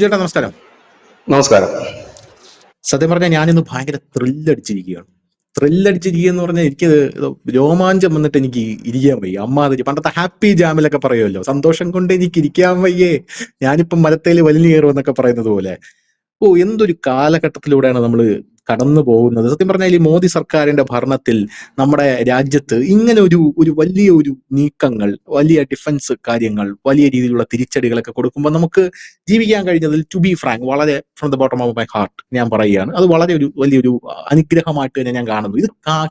ചേട്ടാ നമസ്കാരം. നമസ്കാരം. സത്യം പറഞ്ഞാൽ ഞാനിന്ന് ഭയങ്കര ത്രില്ലടിച്ചിരിക്കുകയാണ്. ത്രില്ലടിച്ചിരിക്കുക എന്ന് പറഞ്ഞാൽ എനിക്ക് രോമാഞ്ചം വന്നിട്ട് എനിക്ക് ഇരിക്കാൻ വയ്യ. അമ്മാതിരി പണ്ടത്തെ ഹാപ്പി ജാമിലൊക്കെ പറയുമല്ലോ, സന്തോഷം കൊണ്ട് എനിക്ക് ഇരിക്കാൻ വയ്യേ, ഞാനിപ്പം മരത്തേൽ വലിഞ്ഞു കയറുമെന്നൊക്കെ പറയുന്നത് പോലെ. എന്തൊരു കാലഘട്ടത്തിലൂടെയാണ് നമ്മൾ കടന്നു പോകുന്നത്. സത്യം പറഞ്ഞാൽ ഈ മോദി സർക്കാരിന്റെ ഭരണത്തിൽ നമ്മുടെ രാജ്യത്ത് ഇങ്ങനെ ഒരു ഒരു വലിയ ഒരു നീക്കങ്ങൾ, വലിയ ഡിഫൻസ് കാര്യങ്ങൾ, വലിയ രീതിയിലുള്ള തിരിച്ചടികളൊക്കെ കൊടുക്കുമ്പോൾ നമുക്ക് ജീവിക്കാൻ കഴിഞ്ഞതിൽ, ടു ബി ഫ്രാങ്ക്, വളരെ from the bottom of my heart ഞാൻ പറയുകയാണ്, അത് വളരെ ഒരു വലിയൊരു അനുഗ്രഹമായിട്ട് തന്നെ ഞാൻ കാണുന്നു. ഇത്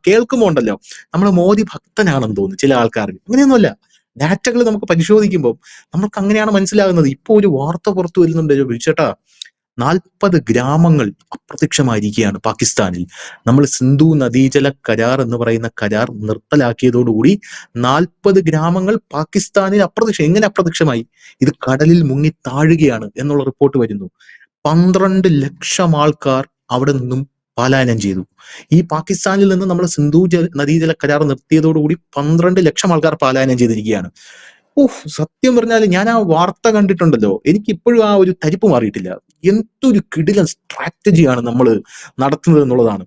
കേൾക്കുമ്പോൾ ഉണ്ടല്ലോ, നമ്മൾ മോദി ഭക്തനാണെന്ന് തോന്നുന്നു ചില ആൾക്കാർക്ക്. അങ്ങനെയൊന്നുമല്ല. ഡാറ്റകൾ നമുക്ക് പരിശോധിക്കുമ്പോൾ നമുക്ക് അങ്ങനെയാണ് മനസ്സിലാകുന്നത്. ഇപ്പൊ ഒരു വാർത്ത പുറത്തു വരുന്നുണ്ട് വിളിച്ചേട്ടാ, 40 ഗ്രാമങ്ങൾ അപ്രത്യക്ഷമായിരിക്കുകയാണ് പാകിസ്ഥാനിൽ. നമ്മൾ സിന്ധു നദീജല കരാർ എന്ന് പറയുന്ന കരാർ നിർത്തലാക്കിയതോടുകൂടി 40 ഗ്രാമങ്ങൾ പാകിസ്ഥാനിൽ അപ്രത്യക്ഷം. എങ്ങനെ അപ്രത്യക്ഷമായി? ഇത് കടലിൽ മുങ്ങി താഴുകയാണ് എന്നുള്ള റിപ്പോർട്ട് വരുന്നു. 12 ലക്ഷം ആൾക്കാർ അവിടെ നിന്നും പലായനം ചെയ്തു. ഈ പാകിസ്ഥാനിൽ നിന്ന് നമ്മൾ സിന്ധു നദീജല കരാർ നിർത്തിയതോടുകൂടി 12 ലക്ഷം ആൾക്കാർ പലായനം ചെയ്തിരിക്കുകയാണ്. സത്യം പറഞ്ഞാൽ ഞാൻ ആ വാർത്ത കണ്ടിട്ടുണ്ടല്ലോ, എനിക്ക് ഇപ്പോഴും ആ ഒരു തരിപ്പ് മാറിയിട്ടില്ല. എന്തൊരു കിടിലൻ സ്ട്രാറ്റജിയാണ് നമ്മൾ നടത്തുന്നത് എന്നുള്ളതാണ്.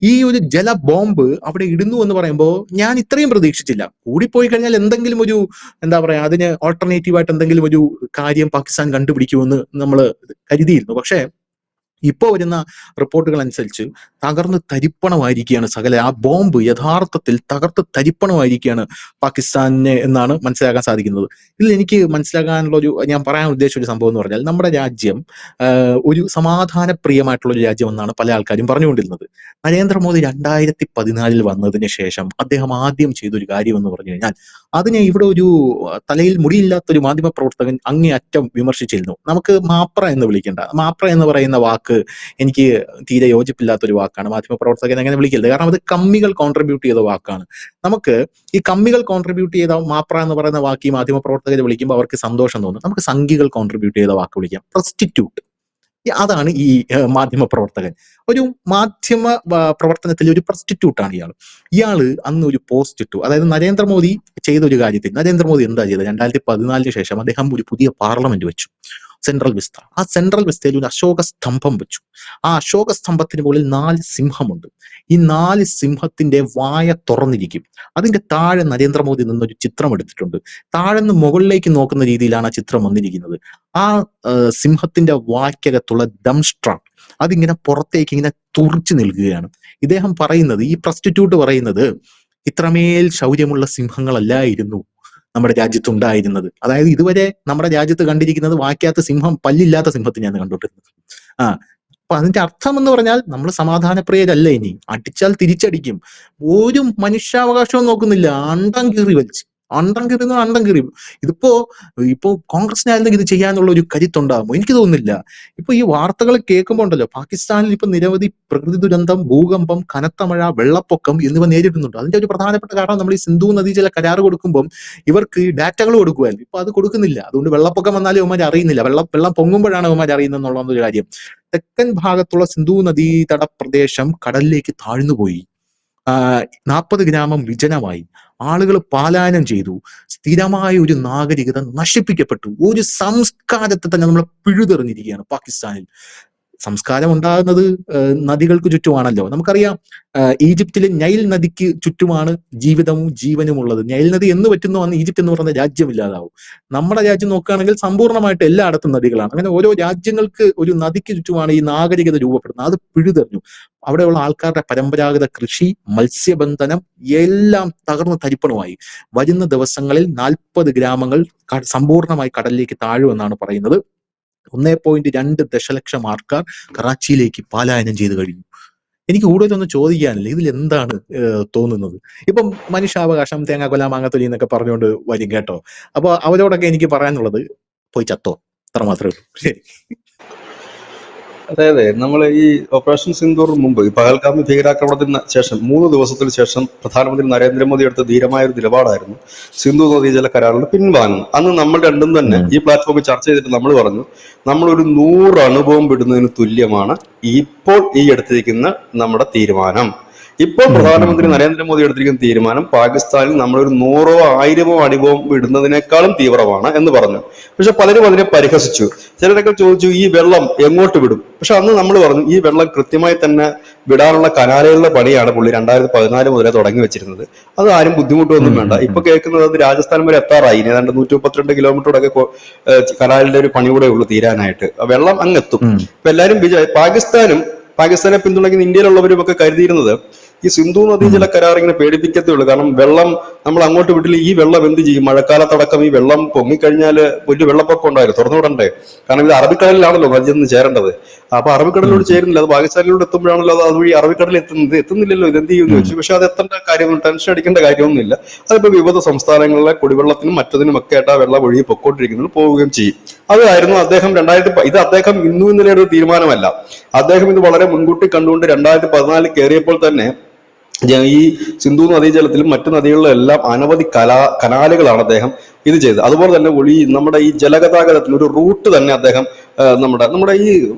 ഈ ഒരു ജല ബോംബ് അവിടെ ഇടുന്നു എന്ന് പറയുമ്പോൾ ഞാൻ ഇത്രയും പ്രതീക്ഷിച്ചില്ല. കൂടിപ്പോയി കഴിഞ്ഞാൽ എന്തെങ്കിലും ഒരു, എന്താ പറയാ, അതിന് ഓൾട്ടർനേറ്റീവായിട്ട് എന്തെങ്കിലും ഒരു കാര്യം പാകിസ്ഥാൻ കണ്ടുപിടിക്കുമെന്ന് നമ്മൾ കരുതിയിരുന്നു. പക്ഷേ ഇപ്പോൾ വരുന്ന റിപ്പോർട്ടുകൾ അനുസരിച്ച് തകർന്ന് തരിപ്പണമായിരിക്കുകയാണ് ആ ബോംബ് യഥാർത്ഥത്തിൽ തകർത്ത് തരിപ്പണമായിരിക്കുകയാണ് പാകിസ്ഥാനെ എന്നാണ് മനസ്സിലാക്കാൻ സാധിക്കുന്നത്. ഇതിൽ എനിക്ക് മനസ്സിലാക്കാനുള്ള ഞാൻ പറയാൻ ഉദ്ദേശിച്ച ഒരു സംഭവം എന്ന് പറഞ്ഞാൽ, നമ്മുടെ രാജ്യം ഒരു സമാധാനപ്രിയമായിട്ടുള്ള ഒരു രാജ്യം എന്നാണ് പല ആൾക്കാരും പറഞ്ഞുകൊണ്ടിരുന്നത്. നരേന്ദ്രമോദി 2014 വന്നതിന് ശേഷം അദ്ദേഹം ആദ്യം ചെയ്തൊരു കാര്യം എന്ന് പറഞ്ഞു കഴിഞ്ഞാൽ, അതിനെ ഇവിടെ ഒരു തലയിൽ മുടിയില്ലാത്തൊരു മാധ്യമ പ്രവർത്തകൻ അങ്ങേയറ്റം വിമർശിച്ചിരുന്നു. നമുക്ക് മാപ്ര എന്ന് വിളിക്കേണ്ട, മാപ്ര എന്ന് പറയുന്ന വാക്ക് എനിക്ക് തീരെ യോജിപ്പില്ലാത്തൊരു വാക്കാണ്. മാധ്യമപ്രവർത്തകൻ അങ്ങനെ വിളിക്കരുത്, കാരണം അത് കമ്മികൾ കോൺട്രിബ്യൂട്ട് ചെയ്ത വാക്കാണ്. നമുക്ക് ഈ കമ്മികൾ കോൺട്രിബ്യൂട്ട് ചെയ്ത മാപ്ര എന്ന് പറയുന്ന വാക്ക് ഈ മാധ്യമപ്രവർത്തകരെ വിളിക്കുമ്പോൾ അവർക്ക് സന്തോഷം തോന്നും. നമുക്ക് സംഘികൾ കോൺട്രിബ്യൂട്ട് ചെയ്ത വാക്ക് വിളിക്കാം, പ്രസ്റ്റിറ്റ്യൂട്ട്. അതാണ് ഈ മാധ്യമ പ്രവർത്തകൻ. ഒരു മാധ്യമ പ്രവർത്തനത്തിൽ ഒരു പ്രസ്റ്റിറ്റ്യൂട്ടാണ് ഇയാള് അന്ന് ഒരു പോസ്റ്റ് ഇട്ടു. അതായത് നരേന്ദ്രമോദി ചെയ്ത ഒരു കാര്യത്തിൽ നരേന്ദ്രമോദി എന്താ ചെയ്തത്? 2014 ശേഷം അദ്ദേഹം ഒരു പുതിയ പാർലമെന്റ് വെച്ചു, സെൻട്രൽ വിസ്ത. ആ സെൻട്രൽ വിസ്തയിൽ ഒരു അശോക സ്തംഭം വെച്ചു. ആ അശോക സ്തംഭത്തിന് മുകളിൽ 4 സിംഹമുണ്ട്. ഈ 4 സിംഹത്തിന്റെ വായ തുറന്നിരിക്കും. അതിന്റെ താഴെ നരേന്ദ്രമോദി നിന്നൊരു ചിത്രം എടുത്തിട്ടുണ്ട്. താഴെ നിന്ന് മുകളിലേക്ക് നോക്കുന്ന രീതിയിലാണ് ആ ചിത്രം വന്നിരിക്കുന്നത്. ആ സിംഹത്തിന്റെ വായ്ക്കകത്തുള്ള ദംഷ്ട്ര അതിങ്ങനെ പുറത്തേക്ക് ഇങ്ങനെ തുറിച്ചു നിൽക്കുകയാണ്. ഇദ്ദേഹം പറയുന്നത്, ഈ പ്രസ്റ്റിറ്റ്യൂട്ട് പറയുന്നത്, ഇത്രമേൽ ശൗര്യമുള്ള സിംഹങ്ങളല്ലായിരുന്നു നമ്മുടെ രാജ്യത്തുണ്ടായിരുന്നത്. അതായത് ഇതുവരെ നമ്മുടെ രാജ്യത്ത് കണ്ടിരിക്കുന്നത് വാക്കാത്ത സിംഹം, പല്ലില്ലാത്ത സിംഹത്തിനെയാണ് കണ്ടുകൊണ്ടിരുന്നത്. അപ്പൊ അതിന്റെ അർത്ഥം എന്ന് പറഞ്ഞാൽ നമ്മൾ സമാധാനപ്രിയരല്ല. ഇനി അടിച്ചാൽ തിരിച്ചടിക്കും. ഒരു മനുഷ്യാവകാശവും നോക്കുന്നില്ല. അണ്ടം കീറി അണ്ടം കീറി. ഇപ്പോ കോൺഗ്രസിനായിരുന്നെങ്കിൽ ഇത് ചെയ്യാനുള്ള ഒരു കരുത്തുണ്ടാകുമോ? എനിക്ക് തോന്നുന്നില്ല. ഇപ്പൊ ഈ വാർത്തകൾ കേൾക്കുമ്പോൾ ഉണ്ടല്ലോ, പാകിസ്ഥാനിൽ ഇപ്പൊ നിരവധി പ്രകൃതി ദുരന്തം, ഭൂകമ്പം, കനത്ത മഴ, വെള്ളപ്പൊക്കം എന്നിവ നേരിടുന്നുണ്ട്. അതിന്റെ ഒരു പ്രധാനപ്പെട്ട കാരണം, നമ്മൾ ഈ സിന്ധു നദീജല കരാർ കൊടുക്കുമ്പോൾ ഇവർക്ക് ഡാറ്റകൾ കൊടുക്കുമായിരുന്നു. ഇപ്പൊ അത് കൊടുക്കുന്നില്ല. അതുകൊണ്ട് വെള്ളപ്പൊക്കം വന്നാലും ഇവന്മാർ അറിയുന്നില്ല. വെള്ളം പൊങ്ങുമ്പോഴാണ് ഇവന്മാർ അറിയുന്നത് എന്നുള്ള ഒരു കാര്യം. തെക്കൻ ഭാഗത്തുള്ള സിന്ധു നദീതട പ്രദേശം കടലിലേക്ക് താഴ്ന്നുപോയി. 40 ഗ്രാമം വിജനമായി. ആളുകൾ പലായനം ചെയ്തു. സ്ഥിരമായ ഒരു നാഗരികത നശിപ്പിക്കപ്പെട്ടു. ഒരു സംസ്കാരത്തെ തന്നെ നമ്മൾ പിഴുതെറിഞ്ഞിരിക്കുകയാണ് പാകിസ്ഥാനിൽ. സംസ്കാരം ഉണ്ടാകുന്നത് നദികൾക്ക് ചുറ്റുമാണല്ലോ. നമുക്കറിയാം, ഈജിപ്തിലെ നൈൽ നദിക്ക് ചുറ്റുമാണ് ജീവിതവും ജീവനും ഉള്ളത്. നൈൽ നദി എന്ന് പറ്റുന്നു അന്ന് ഈജിപ്ത് എന്ന് പറയുന്ന രാജ്യം ഇല്ലാതാവും. നമ്മുടെ രാജ്യം നോക്കുകയാണെങ്കിൽ സമ്പൂർണ്ണമായിട്ട് എല്ലായിടത്തും നദികളാണ്. അങ്ങനെ ഓരോ രാജ്യങ്ങൾക്ക് ഒരു നദിക്ക് ചുറ്റുമാണ് ഈ നാഗരികത രൂപപ്പെടുന്നത്. അത് പിഴുതെറിഞ്ഞു. അവിടെയുള്ള ആൾക്കാരുടെ പരമ്പരാഗത കൃഷി, മത്സ്യബന്ധനം എല്ലാം തകർന്ന് തരിപ്പണമായി. വരുന്ന ദിവസങ്ങളിൽ 40 ഗ്രാമങ്ങൾ സമ്പൂർണ്ണമായി കടലിലേക്ക് താഴുമെന്നാണ് പറയുന്നത്. 1.2 ദശലക്ഷം ആൾക്കാർ കറാച്ചിയിലേക്ക് പലായനം ചെയ്തു കഴിഞ്ഞു. എനിക്ക് കൂടുതലൊന്നും ചോദിക്കാനില്ല. ഇതിൽ എന്താണ് തോന്നുന്നത്? ഇപ്പം മനുഷ്യാവകാശം, തേങ്ങ കൊല മാങ്ങത്തൊലി എന്നൊക്കെ പറഞ്ഞുകൊണ്ട് വരും കേട്ടോ. അപ്പൊ അവരോടൊക്കെ എനിക്ക് പറയാനുള്ളത്, പോയി ചത്തോ, അത്ര മാത്രമേ ഉള്ളൂ. ശരി. അതെ, നമ്മൾ ഈ ഓപ്പറേഷൻ സിന്ദൂർ മുമ്പ്, ഈ പഹൽഗാമി ഭീകരാക്രമണത്തിന് ശേഷം 3 ദിവസത്തിന് ശേഷം പ്രധാനമന്ത്രി നരേന്ദ്രമോദി എടുത്ത ധീരമായ ഒരു നിലപാടായിരുന്നു സിന്ധു നദീജല കരാറിൽ പിൻവാങ്ങുന്നത്. അന്ന് നമ്മൾ രണ്ടും തന്നെ ഈ പ്ലാറ്റ്ഫോമിൽ ചർച്ച ചെയ്തിട്ട് നമ്മൾ പറഞ്ഞു, നമ്മളൊരു 100 അണുബോംബ് ഇടുന്നതിന് തുല്യമാണ് ഇപ്പോൾ ഈ എടുത്തിരിക്കുന്ന നമ്മുടെ തീരുമാനം. ഇപ്പോൾ ഉം, ഉം, പ്രധാനമന്ത്രി ഉം. നരേന്ദ്രമോദി എടുത്തിരിക്കുന്ന തീരുമാനം പാകിസ്ഥാനിൽ നമ്മളൊരു 100ഓ 1000ഓ അടിബോംബ് ഇടുന്നതിനേക്കാളും തീവ്രമാണ് എന്ന് പറഞ്ഞു. പക്ഷെ പലരും അതിനെ പരിഹസിച്ചു. ചിലരൊക്കെ ചോദിച്ചു ഈ വെള്ളം എങ്ങോട്ട് വിടും. പക്ഷെ അന്ന് നമ്മൾ പറഞ്ഞു ഈ വെള്ളം കൃത്യമായി തന്നെ വിടാനുള്ള കനാലുകളുടെ പണിയാണ് പുള്ളി 2014 മുതലേ തുടങ്ങി വെച്ചിരുന്നത്. അത് ആരും ബുദ്ധിമുട്ടൊന്നും ഉം, വേണ്ട. ഉം, ഇപ്പൊ ഉം. കേൾക്കുന്നത് അത് രാജസ്ഥാൻ വരെ എത്താറായി. ഇനി ഏതാണ്ട് 132 കിലോമീറ്ററോടൊക്കെ കനാലിന്റെ ഒരു പണി കൂടെ ഉള്ളൂ തീരാനായിട്ട്. വെള്ളം അങ്ങെത്തും. ഉം. ഇപ്പൊ എല്ലാരും പാകിസ്ഥാനെ പിന്തുണയ്ക്കുന്ന ഇന്ത്യയിലുള്ളവരും ഒക്കെ കരുതിയിരുന്നത് ഈ സിന്ധു ഉം. നദീജല കരാർ ഇങ്ങനെ പേടിപ്പിക്കത്തേ ഉള്ളൂ. കാരണം വെള്ളം നമ്മൾ അങ്ങോട്ട് വിട്ടില്ല, ഈ വെള്ളം എന്ത് ചെയ്യും? മഴക്കാലത്തടക്കം ഈ വെള്ളം പൊങ്ങിക്കഴിഞ്ഞാൽ വലിയ വെള്ളപ്പൊക്കം ഉണ്ടായിരുന്നു, തുറന്നു വിടണ്ടേ? കാരണം ഇത് അറബിക്കടലിലാണല്ലോ നദി ചെന്ന് ചേരേണ്ടത്. അപ്പൊ ഉം. അറബിക്കടലിലോട് ചേരുന്നില്ല, അത് പാകിസ്ഥാനിലൂടെ എത്തുമ്പോഴാണല്ലോ അത് അതുവഴി അറബിക്കടലിൽ എത്തുന്നില്ലല്ലോ. ഇത് എന്ത് ചെയ്യുമെന്ന് ഉം. വെച്ചു. പക്ഷെ അത് എത്തേണ്ട കാര്യമൊന്നും, ടെൻഷൻ അടിക്കേണ്ട കാര്യമൊന്നുമില്ല. അതിപ്പോ വിവിധ സംസ്ഥാനങ്ങളിലെ കുടിവെള്ളത്തിനും മറ്റതിനും ഒക്കെ ആയിട്ട് ആ വെള്ളം ഒഴുകി പൊക്കോണ്ടിരിക്കുന്നത് പോവുകയും ചെയ്യും. അതായിരുന്നു അദ്ദേഹം ഇത് അദ്ദേഹം ഇന്നും ഇന്നലെ ഒരു തീരുമാനമല്ല. അദ്ദേഹം ഇത് വളരെ മുൻകൂട്ടി കണ്ടുകൊണ്ട് 2014 കയറിയപ്പോൾ തന്നെ ഈ സിന്ധു നദീജലത്തിലും മറ്റു നദികളിലും എല്ലാം അനവധി കനാലുകളാണ് അദ്ദേഹം ഇത് ചെയ്തത്. അതുപോലെ തന്നെ നമ്മുടെ ഈ ജലഗതാഗതത്തിന് ഒരു റൂട്ട് തന്നെ അദ്ദേഹം നമ്മുടെ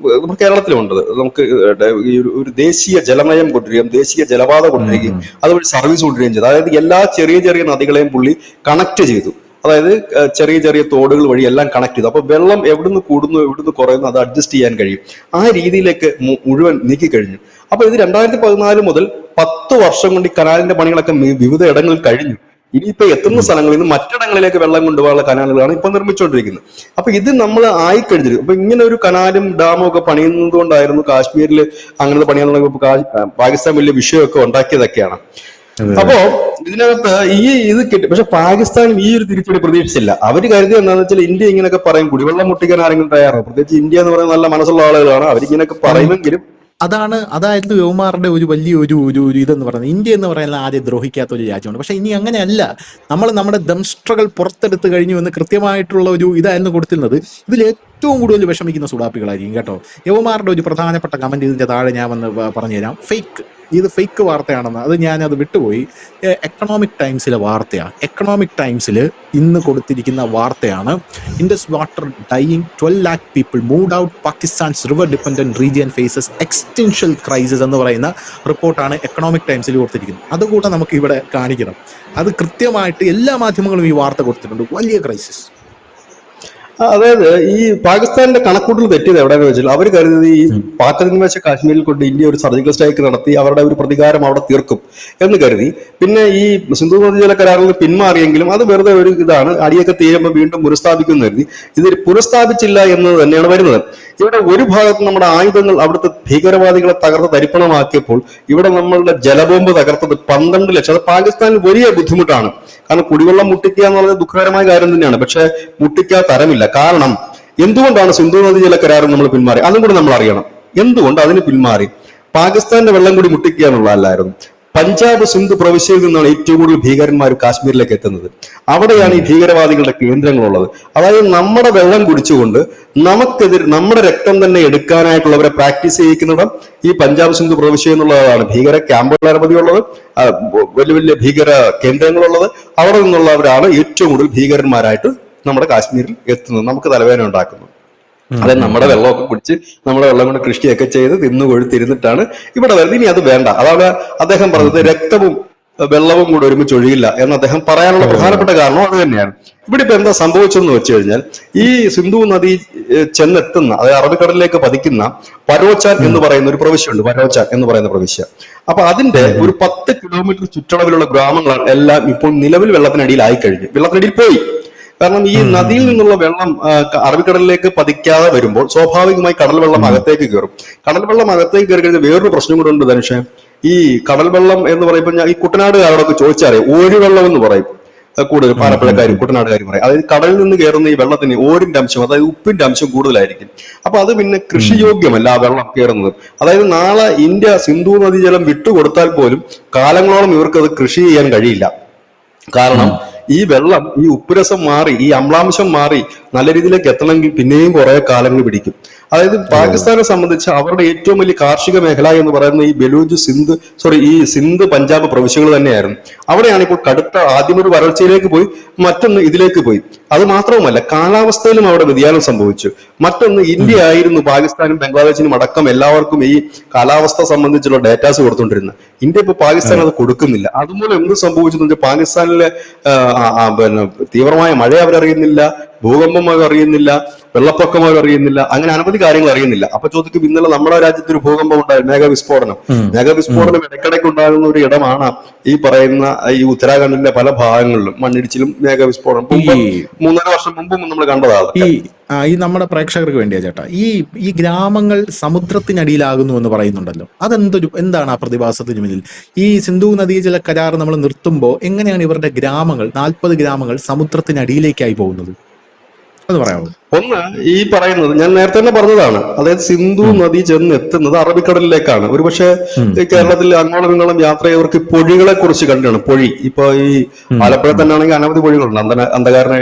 കേരളത്തിലുണ്ട്. നമുക്ക് ഈ ഒരു ദേശീയ ജലനയം കൊണ്ടുവരികയും ദേശീയ ജലപാത ഉം. കൊണ്ടുവരികയും ഉം. അതുവഴി സർവീസ് കൊണ്ടുവരികയും ചെയ്തു. അതായത് എല്ലാ ചെറിയ ചെറിയ നദികളെയും പുള്ളി കണക്ട് ചെയ്തു. അതായത് ചെറിയ ചെറിയ തോടുകൾ വഴി എല്ലാം കണക്ട് ചെയ്തു. അപ്പൊ വെള്ളം എവിടുന്ന് കൂടുന്നു എവിടുന്ന് കുറയുന്നു അത് അഡ്ജസ്റ്റ് ചെയ്യാൻ കഴിയും. ആ രീതിയിലേക്ക് മുഴുവൻ നീക്കി കഴിഞ്ഞു. അപ്പൊ ഇത് 2014 മുതൽ 10 വർഷം കൊണ്ട് ഈ കനാലിന്റെ പണികളൊക്കെ വിവിധ ഇടങ്ങളിൽ കഴിഞ്ഞു. ഇനിയിപ്പോ എത്തുന്ന ഉം. സ്ഥലങ്ങളിൽ നിന്ന് മറ്റിടങ്ങളിലേക്ക് വെള്ളം കൊണ്ടുപോകാനുള്ള കനാലുകളാണ് ഇപ്പൊ നിർമ്മിച്ചുകൊണ്ടിരിക്കുന്നത്. അപ്പൊ ഇത് നമ്മൾ ആയിക്കഴിഞ്ഞിരിക്കും. അപ്പൊ ഇങ്ങനെ ഒരു കനാലും ഡാമും ഒക്കെ പണിയുന്നത് കൊണ്ടായിരുന്നു കാശ്മീരിൽ അങ്ങനത്തെ പണിയാനുള്ള പാകിസ്ഥാൻ വലിയ വിഷയമൊക്കെ ഉണ്ടാക്കിയതൊക്കെയാണ്. അതെ, അതെ. അപ്പോ ഇതിനകത്ത് ഇത് കിട്ടി. പക്ഷെ പാകിസ്ഥാൻ ഈ ഒരു തിരിച്ചടി പ്രതീക്ഷിച്ചില്ല. അവര് കരുതി എന്താണെന്ന് വെച്ചാൽ ഇന്ത്യ ഇങ്ങനെയൊക്കെ പറയും, കുടിവെള്ളം മുട്ടിക്കാൻ ആരെങ്കിലും തയ്യാറാണ്? പ്രത്യേകിച്ച് ഇന്ത്യ എന്ന് പറയുന്ന നല്ല മനസ്സുള്ള ആളുകളാണ്. അവരിങ്ങനെയൊക്കെ പറയുമെങ്കിലും അതായിരുന്നു യുവമാരുടെ ഒരു വലിയ ഒരു ഇതെന്ന് പറയുന്നത്. ഇന്ത്യ എന്ന് പറയുന്നത് ആദ്യം ദ്രോഹിക്കാത്ത ഒരു രാജ്യമാണ്. പക്ഷെ ഇനി അങ്ങനെയല്ല. നമ്മൾ നമ്മുടെ ദംഷ്ട്രകൾ പുറത്തെടുത്ത് കഴിഞ്ഞു എന്ന് കൃത്യമായിട്ടുള്ള ഒരു ഇതായിരുന്നു കൊടുത്തിരുന്നത്. ഇതിൽ ഏറ്റവും കൂടുതൽ വിഷമിക്കുന്ന സുഡാപ്പികളായിരിക്കും കേട്ടോ. യുവമാരുടെ ഒരു പ്രധാനപ്പെട്ട കമന്റ് ഇതിന്റെ താഴെ ഞാൻ വന്ന് പറഞ്ഞുതരാം. ഇത് ഫേക്ക് വാർത്തയാണെന്ന്. ഞാനത് വിട്ടുപോയി. എക്കണോമിക് ടൈംസിലെ വാർത്തയാണ്. എക്കണോമിക് ടൈംസിൽ ഇന്ന് കൊടുത്തിരിക്കുന്ന വാർത്തയാണ്. Indus water dying 12 lakh people moved out Pakistan's river dependent region faces existential crisis എന്ന് പറയുന്ന റിപ്പോർട്ടാണ് എക്കണോമിക് ടൈംസിൽ കൊടുത്തിരിക്കുന്നത്. അതുകൂടെ നമുക്ക് ഇവിടെ കാണിക്കണം. അത് കൃത്യമായിട്ട് എല്ലാ മാധ്യമങ്ങളും ഈ വാർത്ത കൊടുത്തിട്ടുണ്ട്. വലിയ ക്രൈസിസ്. അതായത് ഈ പാകിസ്ഥാന്റെ കണക്കൂട്ടൽ തെറ്റിയത് എവിടെയെന്ന് വെച്ചാൽ അവർ കരുതിയത് ഈ ഉം. പാക് അധിനിവേശ കാശ്മീരിൽ കൊണ്ട് ഇന്ത്യ ഒരു സർജിക്കൽ സ്ട്രൈക്ക് നടത്തി അവരുടെ ഒരു പ്രതികാരം അവിടെ തീർക്കും എന്ന് കരുതി. പിന്നെ ഈ സിന്ധു നദീജല കരാറിൽ നിന്ന് പിന്മാറിയെങ്കിലും അത് വെറുതെ ഒരു ഇതാണ്, അടിയൊക്കെ തീരുമ്പോൾ വീണ്ടും പുനഃസ്ഥാപിക്കും കരുതി. ഇത് പുനഃസ്ഥാപിച്ചില്ല എന്ന് തന്നെയാണ് വരുന്നത്. ഇവിടെ ഒരു ഭാഗത്ത് നമ്മുടെ ആയുധങ്ങൾ അവിടുത്തെ ഭീകരവാദികളെ തകർത്ത് തരിപ്പണമാക്കിയപ്പോൾ ഇവിടെ നമ്മളുടെ ജലബോംബ് തകർത്തത് 12 ലക്ഷം. അത് പാകിസ്ഥാനിൽ വലിയ ബുദ്ധിമുട്ടാണ്. കാരണം കുടിവെള്ളം മുട്ടിക്കുക എന്നുള്ളത് ദുഃഖകരമായ കാര്യം തന്നെയാണ്. പക്ഷെ മുട്ടിക്കാൻ തരമില്ല. കാരണം എന്തുകൊണ്ടാണ് സിന്ധു നദീജല കരാറിൽ നമ്മൾ പിന്മാറി? അതും കൂടി നമ്മൾ അറിയണം. എന്തുകൊണ്ട് അതിന് പിന്മാറി? പാകിസ്ഥാന്റെ വെള്ളം കൂടി മുട്ടിക്കുക എന്നുള്ളതല്ലായിരുന്നു. പഞ്ചാബ് സിന്ധു പ്രവിശ്യയിൽ നിന്നാണ് ഏറ്റവും കൂടുതൽ ഭീകരന്മാർ കാശ്മീരിലേക്ക് എത്തുന്നത്. അവിടെയാണ് ഈ ഭീകരവാദികളുടെ കേന്ദ്രങ്ങളുള്ളത്. അതായത് നമ്മുടെ വെള്ളം കുടിച്ചുകൊണ്ട് നമ്മുടെ രക്തം തന്നെ എടുക്കാനായിട്ടുള്ളവരെ പ്രാക്ടീസ് ചെയ്യിക്കുന്നിടം ഈ പഞ്ചാബ് സിന്ധു പ്രവിശ്യ എന്നുള്ളതാണ്. ഭീകര ക്യാമ്പുകൾ അനവധിയുള്ളത്, വലിയ വലിയ ഭീകര കേന്ദ്രങ്ങളുള്ളത്. അവിടെ നിന്നുള്ളവരാണ് ഏറ്റവും കൂടുതൽ ഭീകരന്മാരായിട്ട് നമ്മുടെ കാശ്മീരിൽ എത്തുന്നത്, നമുക്ക് തലവേദന ഉണ്ടാക്കുന്നത്. അതായത് നമ്മുടെ വെള്ളമൊക്കെ കുടിച്ച് നമ്മുടെ വെള്ളം കൊണ്ട് കൃഷിയൊക്കെ ചെയ്ത് തിന്നു കൊഴുത്തിരുന്നിട്ടാണ് ഇവിടെ വരുന്നത്. ഇനി അത് വേണ്ട. അതാണ് അദ്ദേഹം പറഞ്ഞത്, രക്തവും വെള്ളവും കൂടെ ഒരുമിച്ച് ഒഴുകില്ല എന്ന് അദ്ദേഹം പറയാനുള്ള പ്രധാനപ്പെട്ട കാരണം അത് തന്നെയാണ്. ഇവിടെ ഇപ്പൊ എന്താ സംഭവിച്ചതെന്ന് വെച്ച് കഴിഞ്ഞാൽ ഈ സിന്ധു നദി ചെന്നെത്തുന്ന, അതായത് അറബിക്കടലിലേക്ക് പതിക്കുന്ന പരോച്ചാൻ എന്ന് പറയുന്ന ഒരു പ്രവിശ്യയുണ്ട്. പരോച്ചാൻ എന്ന് പറയുന്ന പ്രവിശ്യ. അപ്പൊ അതിന്റെ ഒരു 10 കിലോമീറ്റർ ചുറ്റളവിലുള്ള ഗ്രാമങ്ങളാണ് എല്ലാം ഇപ്പോൾ നിലവിൽ വെള്ളത്തിനടിയിലായി കഴിഞ്ഞു. വെള്ളത്തിനടിയിൽ പോയി. കാരണം ഈ നദിയിൽ നിന്നുള്ള വെള്ളം അറബിക്കടലിലേക്ക് പതിക്കാതെ വരുമ്പോൾ സ്വാഭാവികമായി കടൽ വെള്ളം അകത്തേക്ക് കയറും. കടൽ വെള്ളം അകത്തേക്ക് കയറി കഴിഞ്ഞാൽ വേറൊരു പ്രശ്നം കൂടെ ഉണ്ട് ധനുഷേ. ഈ കടൽ വെള്ളം എന്ന് പറയുമ്പോൾ ഞാൻ ഈ കുട്ടനാടുകാരോടൊക്കെ ചോദിച്ചറിയാം, ഓരുവെള്ളം എന്ന് പറയും കൂടുതൽ പാലപ്പുഴക്കാരും കുട്ടനാടുകാരും പറയും. അതായത് കടലിൽ നിന്ന് കയറുന്ന ഈ വെള്ളത്തിന് ഓരിന്റെ അംശം, അതായത് ഉപ്പിന്റെ അംശം കൂടുതലായിരിക്കും. അപ്പൊ അത് പിന്നെ കൃഷിയോഗ്യമല്ല ആ വെള്ളം കയറുന്നത്. അതായത് നാളെ ഇന്ത്യ സിന്ധു നദീജലം വിട്ടുകൊടുത്താൽ പോലും കാലങ്ങളോളം ഇവർക്ക് അത് കൃഷി ചെയ്യാൻ കഴിയില്ല. കാരണം ഈ വെള്ളം, ഈ ഉപ്പുരസം മാറി, ഈ അമ്ലാംശം മാറി നല്ല രീതിയിലേക്ക് എത്തണമെങ്കിൽ പിന്നെയും കുറെ കാലങ്ങൾ പിടിക്കും. അതായത് ഓ പാകിസ്ഥാനെ സംബന്ധിച്ച് അവരുടെ ഏറ്റവും വലിയ കാർഷിക മേഖല എന്ന് പറയുന്നത് ഈ ബലൂജ് ഈ സിന്ധ് പഞ്ചാബ് പ്രവിശ്യകൾ തന്നെയായിരുന്നു. അവിടെയാണ് ഇപ്പോൾ കടുത്ത ആദ്യം ഒരു വരൾച്ചയിലേക്ക് പോയി, മറ്റൊന്ന് ഇതിലേക്ക് പോയി. അത് മാത്രവുമല്ല, കാലാവസ്ഥയിലും അവിടെ വ്യതിയാനം സംഭവിച്ചു. മറ്റൊന്ന്, ഉം. ഇന്ത്യ ആയിരുന്നു പാകിസ്ഥാനും ബംഗ്ലാദേശിനും അടക്കം എല്ലാവർക്കും ഈ കാലാവസ്ഥ സംബന്ധിച്ചുള്ള ഡേറ്റാസ് കൊടുത്തുകൊണ്ടിരുന്നത്. ഇന്ത്യ ഇപ്പൊ പാകിസ്ഥാൻ അതെ. അത് കൊടുക്കുന്നില്ല. അതുമൂലം എന്ത് സംഭവിച്ചു എന്ന് വെച്ചാൽ പാകിസ്ഥാനിലെ പിന്നെ തീവ്രമായ മഴ അവരറിയുന്നില്ല, ഭൂകമ്പം അവർ അറിയുന്നില്ല, വെള്ളപ്പൊക്കം അവർ അറിയുന്നില്ല, അങ്ങനെ അനവധി കാര്യങ്ങൾ അറിയുന്നില്ല. അപ്പൊ ചോദിക്കും, ഇന്നലെ നമ്മുടെ രാജ്യത്ത് ഒരു ഭൂകമ്പം ഉണ്ടായിരുന്നു, മേഘവിസ്ഫോടനം. ഉം. ഉം. മേഘവിസ്ഫോടനം ഇടയ്ക്കിടയ്ക്ക് ഉണ്ടാകുന്ന ഒരു ഇടമാണ് ഈ പറയുന്ന ഈ ഉത്തരാഖണ്ഡിന്റെ പല ഭാഗങ്ങളിലും മണ്ണിടിച്ചിലും മേഘവിസ്ഫോടനം. ഈ മുമ്പ് 3.5 വർഷം മുമ്പും നമ്മൾ കണ്ടതാണ് ഈ അതൊക്കെ. ഈ നമ്മുടെ പ്രേക്ഷകർക്ക് വേണ്ടിയാ ചേട്ടാ, ഈ ഗ്രാമങ്ങൾ സമുദ്രത്തിനടിയിലാകുന്നു എന്ന് പറയുന്നുണ്ടല്ലോ, എന്താണ് ആ പ്രതിഭാസത്തിന് പിന്നിൽ? ഈ സിന്ധു നദീജല കരാർ നമ്മൾ നിർത്തുമ്പോൾ എങ്ങനെയാണ് ഇവരുടെ ഗ്രാമങ്ങൾ, 40 ഗ്രാമങ്ങൾ സമുദ്രത്തിനടിയിലേക്കായി പോകുന്നത്? അത് പറയാമോ? ഒന്ന്, ഈ പറയുന്നത് ഞാൻ നേരത്തെ തന്നെ പറഞ്ഞതാണ്, അതായത് സിന്ധു ഉം. നദി ചെന്ന് എത്തുന്നത് അറബിക്കടലിലേക്കാണ്. ഒരുപക്ഷെ ഉം. ഈ ഉം. കേരളത്തിൽ അങ്ങോളം ഇങ്ങോളം യാത്ര ചെയ്തവർക്ക് പൊഴികളെ കുറിച്ച് കണ്ടാണ്. പൊഴി ഇപ്പൊ ഈ ഉം. ആലപ്പുഴ ഉം. തന്നെ ആണെങ്കിൽ അനവധി പൊഴികളുണ്ട്. അന്ധകാരന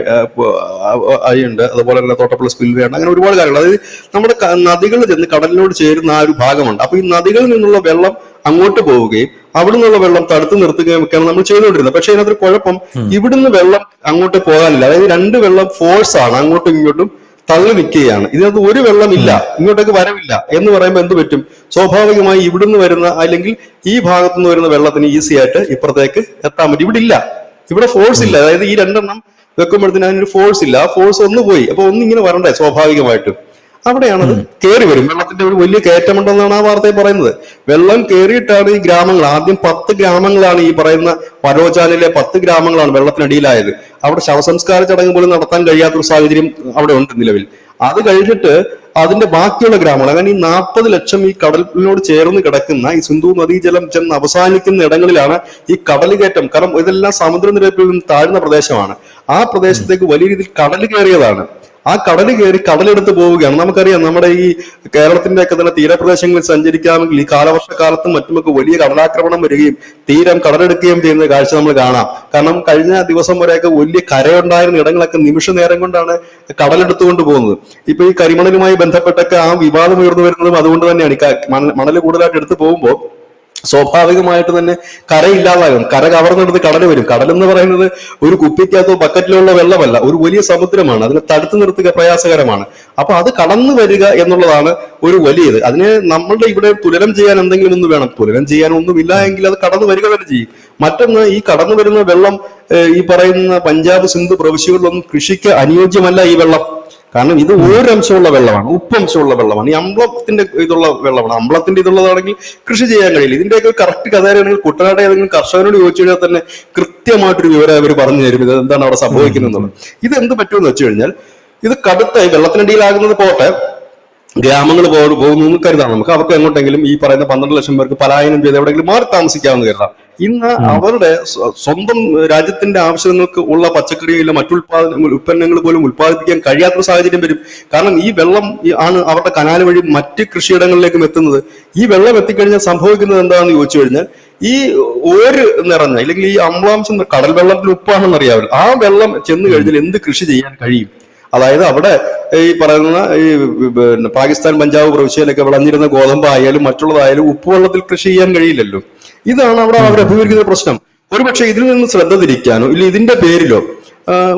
അഴിയുണ്ട്, അതുപോലെ തന്നെ തോട്ടപ്പുഴ സ്പിൽവേ ഉണ്ട്, അങ്ങനെ ഒരുപാട് കാര്യങ്ങൾ. അതായത് നമ്മുടെ നദികൾ ചെന്ന് കടലിനോട് ചേരുന്ന ആ ഒരു ഭാഗമുണ്ട്. അപ്പൊ ഈ നദികളിൽ നിന്നുള്ള വെള്ളം അങ്ങോട്ട് പോവുകയും അവിടെ നിന്നുള്ള വെള്ളം തടുത്തു നിർത്തുകയും ഒക്കെയാണ് നമ്മൾ ചെയ്തുകൊണ്ടിരുന്നത്. പക്ഷെ ഇതിനകത്തൊരു കുഴപ്പം, ഉം. ഇവിടുന്ന് വെള്ളം അങ്ങോട്ട് പോകാനില്ല. അതായത് രണ്ട് വെള്ളം ഫോഴ്സ് ആണ്, അങ്ങോട്ടും ഇങ്ങോട്ടും തള്ളി നിൽക്കുകയാണ്. ഇതിനകത്ത് ഒരു വെള്ളമില്ല, ഉം. ഇങ്ങോട്ടേക്ക് വരവില്ല എന്ന് പറയുമ്പോൾ എന്ത് പറ്റും? സ്വാഭാവികമായി ഇവിടുന്ന് വരുന്ന, അല്ലെങ്കിൽ ഈ ഭാഗത്തുനിന്ന് വരുന്ന വെള്ളത്തിന് ഈസി ആയിട്ട് ഇപ്പുറത്തേക്ക് എത്താൻ പറ്റും. ഇവിടെ ഇല്ല, ഇവിടെ ഫോഴ്സ് ഉം. ഇല്ല. അതായത് ഈ രണ്ടെണ്ണം വെക്കുമ്പോഴത്തേന് അതിനൊരു ഫോഴ്സ് ഇല്ല. ആ ഫോഴ്സ് ഒന്ന് പോയി. അപ്പൊ ഒന്നിങ്ങനെ വരണ്ടേ സ്വാഭാവികമായിട്ടും? അവിടെയാണത് ഉം. കയറി വരും. വെള്ളത്തിന്റെ ഒരു വലിയ കയറ്റമുണ്ടെന്നാണ് ആ വാർത്തയിൽ പറയുന്നത്. വെള്ളം കയറിയിട്ടാണ് ഈ ഗ്രാമങ്ങൾ, ആദ്യം 10 ഗ്രാമങ്ങളാണ്, ഈ പറയുന്ന പരോചാലിലെ 10 ഗ്രാമങ്ങളാണ് വെള്ളത്തിനടിയിലായത്. അവിടെ ശവസംസ്കാര ചടങ്ങ് പോലും നടത്താൻ കഴിയാത്തൊരു സാഹചര്യം അവിടെ ഉണ്ട് നിലവിൽ. അത് കഴിഞ്ഞിട്ട് അതിന്റെ ബാക്കിയുള്ള ഗ്രാമങ്ങൾ, അങ്ങനെ ഈ 40 ലക്ഷം ഈ കടലിനോട് ചേർന്ന് കിടക്കുന്ന ഈ സിന്ധു നദീജലം ചെന്ന് അവസാനിക്കുന്ന ഇടങ്ങളിലാണ് ഈ കടൽ കയറ്റം. കാരണം ഇതെല്ലാം സമുദ്രനിരപ്പിൽ നിന്ന് താഴ്ന്ന പ്രദേശമാണ്. ആ ഉം. പ്രദേശത്തേക്ക് വലിയ രീതിയിൽ കടൽ കയറിയതാണ്. ആ കടൽ കയറി കടലെടുത്ത് പോവുകയാണ്. നമുക്കറിയാം, നമ്മുടെ ഈ കേരളത്തിന്റെ ഒക്കെ തന്നെ തീരപ്രദേശങ്ങളിൽ സഞ്ചരിക്കാമെങ്കിൽ ഈ കാലവർഷക്കാലത്തും മറ്റുമൊക്കെ വലിയ കടലാക്രമണം വരികയും തീരം കടലെടുക്കുകയും ചെയ്യുന്ന കാഴ്ച നമ്മൾ കാണാം. കാരണം കഴിഞ്ഞ ദിവസം വരെയൊക്കെ വലിയ കരയുണ്ടായിരുന്ന ഇടങ്ങളൊക്കെ നിമിഷ നേരം കൊണ്ടാണ് കടലെടുത്തുകൊണ്ട് പോകുന്നത്. ഇപ്പൊ ഈ കരിമണലുമായി ബന്ധപ്പെട്ടൊക്കെ ആ വിവാദം ഉയർന്നു വരുന്നതും അതുകൊണ്ട് തന്നെയാണ്. ഈ മണൽ കൂടുതലായിട്ട് എടുത്തു പോകുമ്പോൾ സ്വാഭാവികമായിട്ട് തന്നെ കരയില്ലാതാകും. കര കവർന്നെടുത്ത് കടൽ വരും. കടൽ എന്ന് പറയുന്നത് ഒരു കുപ്പിക്കകത്തോ ബക്കറ്റിലുള്ള വെള്ളമല്ല, ഒരു വലിയ സമുദ്രമാണ്. അതിനെ തടുത്തു നിർത്തുക പ്രയാസകരമാണ്. അപ്പൊ അത് കടന്നു വരിക എന്നുള്ളതാണ് ഒരു വലിയത്. അതിനെ നമ്മളുടെ ഇവിടെ തുലനം ചെയ്യാൻ എന്തെങ്കിലും ഒന്ന് വേണം. തുലനം ചെയ്യാൻ ഒന്നുമില്ല എങ്കിൽ അത് കടന്നു വരിക തന്നെ ചെയ്യും. മറ്റൊന്ന്, ഈ കടന്നു വരുന്ന വെള്ളം ഈ പറയുന്ന പഞ്ചാബ് സിന്ധു പ്രവിശ്യകളിലൊന്നും കൃഷിക്ക് അനുയോജ്യമല്ല ഈ വെള്ളം. കാരണം ഇത് ഉം. ഓരംശമുള്ള വെള്ളമാണ്, ഉപ്പംശമുള്ള വെള്ളമാണ്, ഈ അമ്ലത്തിന്റെ ഇതുള്ള വെള്ളമാണ്. അമ്ലത്തിന്റെ ഇതുള്ളതാണെങ്കിൽ കൃഷി ചെയ്യാൻ കഴിയില്ല. ഇതിന്റെയൊക്കെ കറക്റ്റ് കഥയാണെങ്കിൽ കുട്ടനാട്ടെ ഏതെങ്കിലും കർഷകനോട് ചോദിച്ചു കഴിഞ്ഞാൽ തന്നെ കൃത്യമായിട്ടൊരു വിവരം അവർ പറഞ്ഞു തരും, ഇത് എന്താണ് അവിടെ ഉം. സംഭവിക്കുന്നത് ഉം. എന്നുള്ളത്. ഇത് എന്ത് പറ്റുമെന്ന് വെച്ച് കഴിഞ്ഞാൽ, ഇത് കടുത്തായി വെള്ളത്തിനടിയിലാകുന്നത് പോട്ടെ, ഗ്രാമങ്ങൾ പോകുന്നു കരുതാം നമുക്ക്. അവർക്ക് എങ്ങോട്ടെങ്കിലും ഈ പറയുന്ന 12 ലക്ഷം പേർക്ക് പലായനം ചെയ്ത് എവിടെയെങ്കിലും മാറി താമസിക്കാമെന്ന് കരുതാം. ഇന്ന് ഉം. അവരുടെ സ്വന്തം രാജ്യത്തിന്റെ ആവശ്യങ്ങൾക്ക് ഉള്ള പച്ചക്കറിയില്ല, ഉൽപ്പന്നങ്ങൾ പോലും ഉൽപ്പാദിപ്പിക്കാൻ കഴിയാത്ത സാഹചര്യം വരും. കാരണം ഈ വെള്ളം ആണ് അവരുടെ കനാൽ വഴി മറ്റ് കൃഷിയിടങ്ങളിലേക്കും എത്തുന്നത്. ഈ വെള്ളം എത്തിക്കഴിഞ്ഞാൽ സംഭവിക്കുന്നത് എന്താണെന്ന് ചോദിച്ചു കഴിഞ്ഞാൽ, ഈ ഓര് നിറഞ്ഞ, അല്ലെങ്കിൽ ഈ അമ്ലാംശം, കടൽ വെള്ളത്തിൽ ഉപ്പാണെന്ന് അറിയാമല്ലോ, ആ വെള്ളം ചെന്ന് ഉം. കഴിഞ്ഞാൽ എന്ത് കൃഷി ചെയ്യാൻ കഴിയും? അതായത് അവിടെ ഈ പറയുന്ന ഈ പിന്നെ പാകിസ്ഥാൻ പഞ്ചാബ് പ്രവിശ്യയിലൊക്കെ വിളഞ്ഞിരുന്ന ഗോതമ്പ് ആയാലും മറ്റുള്ളതായാലും ഉപ്പുവെള്ളത്തിൽ കൃഷി ചെയ്യാൻ കഴിയില്ലല്ലോ. ഇതാണ് അവിടെ ഉം. അവർ ഉം. ഉം. അഭിമുഖീകരിക്കുന്ന പ്രശ്നം. ഒരുപക്ഷെ ഇതിൽ നിന്ന് ശ്രദ്ധ തിരിക്കാനോ ഇല്ല ഇതിന്റെ പേരിലോ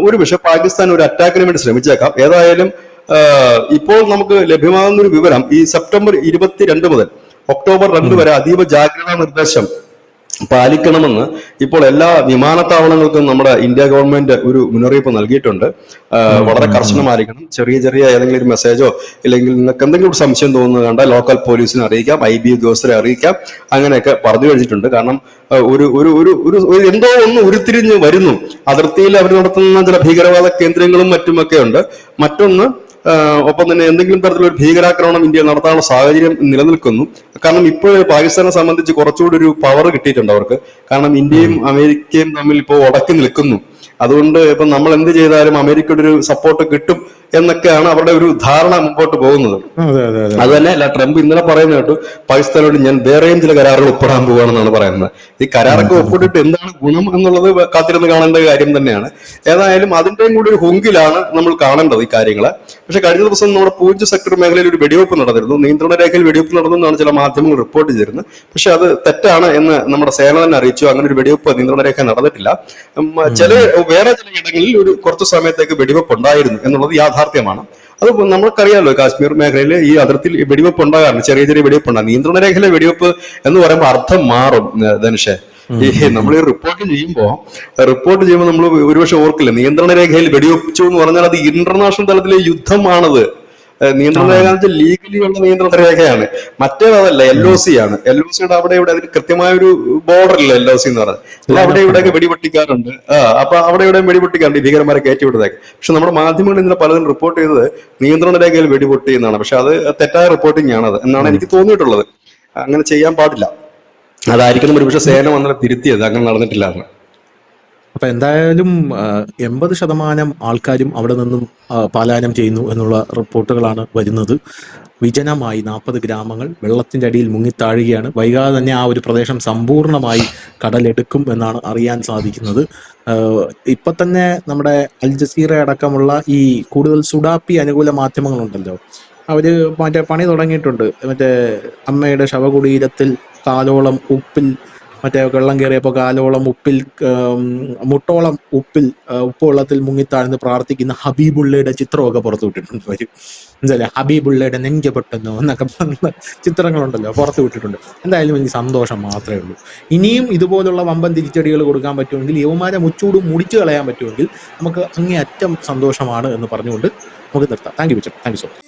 ഒരുപക്ഷെ പാകിസ്ഥാൻ ഒരു അറ്റാക്കിന് വേണ്ടി ശ്രമിച്ചേക്കാം. ഏതായാലും ഇപ്പോൾ നമുക്ക് ലഭ്യമാകുന്ന ഒരു വിവരം, ഈ സെപ്റ്റംബർ 22 മുതൽ ഒക്ടോബർ 2 ഉം. വരെ അതീവ ജാഗ്രതാ നിർദ്ദേശം പാലിക്കണമെന്ന് ഇപ്പോൾ എല്ലാ വിമാനത്താവളങ്ങൾക്കും നമ്മുടെ ഇന്ത്യ ഗവൺമെന്റ് ഒരു മുന്നറിയിപ്പ് നൽകിയിട്ടുണ്ട്. ഉം. വളരെ ഉം. ഉം. കർശനമായിരിക്കണം. ചെറിയ ചെറിയ ഏതെങ്കിലും ഒരു മെസ്സേജോ ഇല്ലെങ്കിൽ നിങ്ങൾക്ക് എന്തെങ്കിലും ഒരു സംശയം തോന്നുന്നത് കണ്ടാൽ ലോക്കൽ പോലീസിനെ അറിയിക്കാം, IB ഉദ്യോഗസ്ഥരെ അറിയിക്കാം, അങ്ങനെയൊക്കെ പറഞ്ഞു കഴിഞ്ഞിട്ടുണ്ട്. കാരണം ഒരു ഒരു ഒരു ഒരു എന്തോ ഒന്ന് ഉരുത്തിരിഞ്ഞ് വരുന്നു. അതിർത്തിയിൽ അവർ നടത്തുന്ന ചില ഭീകരവാദ കേന്ദ്രങ്ങളും മറ്റുമൊക്കെ ഉണ്ട്. മറ്റൊന്ന്, ഒപ്പം തന്നെ എന്തെങ്കിലും തരത്തിലൊരു ഭീകരാക്രമണം ഇന്ത്യ നടത്താനുള്ള സാഹചര്യം നിലനിൽക്കുന്നു. കാരണം ഇപ്പോൾ പാകിസ്ഥാനെ സംബന്ധിച്ച് കുറച്ചുകൂടി ഒരു പവർ കിട്ടിയിട്ടുണ്ട് അവർക്ക്. കാരണം ഇന്ത്യയും അമേരിക്കയും തമ്മിൽ ഇപ്പോൾ ഉടക്കി നിൽക്കുന്നു. അതുകൊണ്ട് ഇപ്പൊ നമ്മൾ എന്ത് ചെയ്താലും അമേരിക്കയുടെ ഒരു സപ്പോർട്ട് കിട്ടും എന്നൊക്കെയാണ് അവരുടെ ഒരു ധാരണ മുമ്പോട്ട് പോകുന്നത്. അതെ അതെ അതെ അത് തന്നെ അല്ല, ട്രംപ് ഇന്നലെ പറയുന്ന കേട്ടു പാകിസ്ഥാനോട് ഞാൻ വേറെയും ചില കരാറുകൾ ഒപ്പിടാൻ പോവുകയാണെന്നാണ് പറയുന്നത്. ഈ കരാറൊക്കെ ഒപ്പിട്ടിട്ട് എന്താണ് ഗുണം എന്നുള്ളത് കാത്തിരുന്ന് കാണേണ്ട കാര്യം തന്നെയാണ്. ഏതായാലും അതിന്റെയും കൂടി ഒരു ഹുങ്കിലാണ് നമ്മൾ കാണേണ്ടത് ഈ കാര്യങ്ങളെ. പക്ഷെ കഴിഞ്ഞ ദിവസം നമ്മുടെ പൂഞ്ച് സെക്ടർ മേഖലയിൽ ഒരു വെടിവെപ്പ് നടന്നിരുന്നു. നിയന്ത്രണ രേഖയിൽ വെടിവെപ്പ് നടന്നെന്നാണ് ചില മാധ്യമങ്ങൾ റിപ്പോർട്ട് ചെയ്തിരുന്നത്. പക്ഷെ അത് തെറ്റാണ് എന്ന് നമ്മുടെ സേന തന്നെ അറിയിച്ചു. അങ്ങനെ ഒരു വെടിവെപ്പ് നിയന്ത്രണ രേഖ നടന്നിട്ടില്ല. ചില വേറെ ചില ഇടങ്ങളിൽ ഒരു കുറച്ചു സമയത്തേക്ക് വെടിവെപ്പ് ഉണ്ടായിരുന്നു എന്നുള്ളത് യാഥാർത്ഥ്യമാണ്. അത് നമുക്കറിയാലോ, കാശ്മീർ മേഖലയിൽ ഈ അതിർത്തിയിൽ വെടിവെപ്പ് ഉണ്ടാകാറുണ്ട്, ചെറിയ ചെറിയ വെടിവെപ്പ് ഉണ്ടാകും. നിയന്ത്രണ രേഖയിലെ വെടിവെപ്പ് എന്ന് പറയുമ്പോൾ അർത്ഥം മാറും ധനുഷേ. ഈ നമ്മൾ ഈ റിപ്പോർട്ട് ചെയ്യുമ്പോൾ നമ്മൾ ഒരുപക്ഷെ ഓർക്കില്ല, നിയന്ത്രണ രേഖയിൽ വെടിവെച്ചു എന്ന് പറഞ്ഞാൽ അത് ഇന്റർനാഷണൽ തലത്തിലെ യുദ്ധമാണത്. നിയന്ത്രണ രേഖ എന്ന് വെച്ചാൽ ലീഗലി ഉള്ള നിയന്ത്രണ രേഖയാണ്. മറ്റേതല്ല, LOC ആണ്. LOCയുടെ അവിടെ ഇവിടെ അതിന് കൃത്യമായ ഒരു ബോർഡർ ഇല്ല LOC എന്ന് പറയുന്നത്. അപ്പൊ അവിടെ ഇവിടെയൊക്കെ വെടിപൊട്ടിക്കാറുണ്ട്. അപ്പൊ അവിടെ ഇവിടെ വെടിപൊട്ടിക്കാറുണ്ട്, ഭീകരന്മാരെ കയറ്റിവിടുന്നതൊക്കെ. പക്ഷെ നമ്മുടെ മാധ്യമങ്ങളിൽ ഇന്നലെ പലരും റിപ്പോർട്ട് ചെയ്തത് നിയന്ത്രണ രേഖയിൽ വെടിപൊട്ടി എന്നാണ്. പക്ഷെ അത് തെറ്റായ റിപ്പോർട്ടിംഗ് ആണത് എന്നാണ് എനിക്ക് തോന്നിയിട്ടുള്ളത്. അങ്ങനെ ചെയ്യാൻ പാടില്ല. അതായിരിക്കണം ഒരു പക്ഷെ സേന വന്നല്ല തിരുത്തിയത്, അങ്ങനെ നടന്നിട്ടില്ല എന്ന്. അപ്പൊ എന്തായാലും 80% ആൾക്കാരും അവിടെ നിന്നും പലായനം ചെയ്യുന്നു എന്നുള്ള റിപ്പോർട്ടുകളാണ് വരുന്നത്. വിജനമായി 40 ഗ്രാമങ്ങൾ വെള്ളത്തിന്റെ അടിയിൽ മുങ്ങിത്താഴുകയാണ്. വൈകാതെ തന്നെ ആ ഒരു പ്രദേശം സമ്പൂർണമായി കടലെടുക്കും എന്നാണ് അറിയാൻ സാധിക്കുന്നത്. ഇപ്പൊ തന്നെ നമ്മുടെ അൽ ജസീറ അടക്കമുള്ള ഈ കൂടുതൽ സുഡാപ്പി അനുകൂല മാധ്യമങ്ങളുണ്ടല്ലോ, അവര് മറ്റേ പണി തുടങ്ങിയിട്ടുണ്ട്. മറ്റേ അമ്മയുടെ ശവകുടീരത്തിൽ കാലോളം ഉപ്പിൽ, മറ്റേ വെള്ളം കയറിയപ്പോൾ കാലോളം ഉപ്പിൽ, മുട്ടോളം ഉപ്പുവെള്ളത്തിൽ മുങ്ങിത്താഴ്ന്ന് പ്രാർത്ഥിക്കുന്ന ഹബീബുള്ളയുടെ ചിത്രമൊക്കെ പുറത്തു വിട്ടിട്ടുണ്ട്. അവര് എന്തായാലും ഹബീബുള്ളയുടെ നെഞ്ച് പൊട്ടുന്നു എന്നൊക്കെ പറഞ്ഞ ചിത്രങ്ങളുണ്ടല്ലോ പുറത്തു വിട്ടിട്ടുണ്ട്. എന്തായാലും എനിക്ക് സന്തോഷം മാത്രമേ ഉള്ളൂ. ഇനിയും ഇതുപോലുള്ള വമ്പൻ തിരിച്ചടികൾ കൊടുക്കാൻ പറ്റുമെങ്കിൽ, യുവമാരെ മുച്ചൂടും മുടിച്ചു കളയാൻ പറ്റുമെങ്കിൽ നമുക്ക് അങ്ങേയറ്റം സന്തോഷമാണ് എന്ന് പറഞ്ഞുകൊണ്ട് നമുക്ക് നിർത്താം. Thank you so much.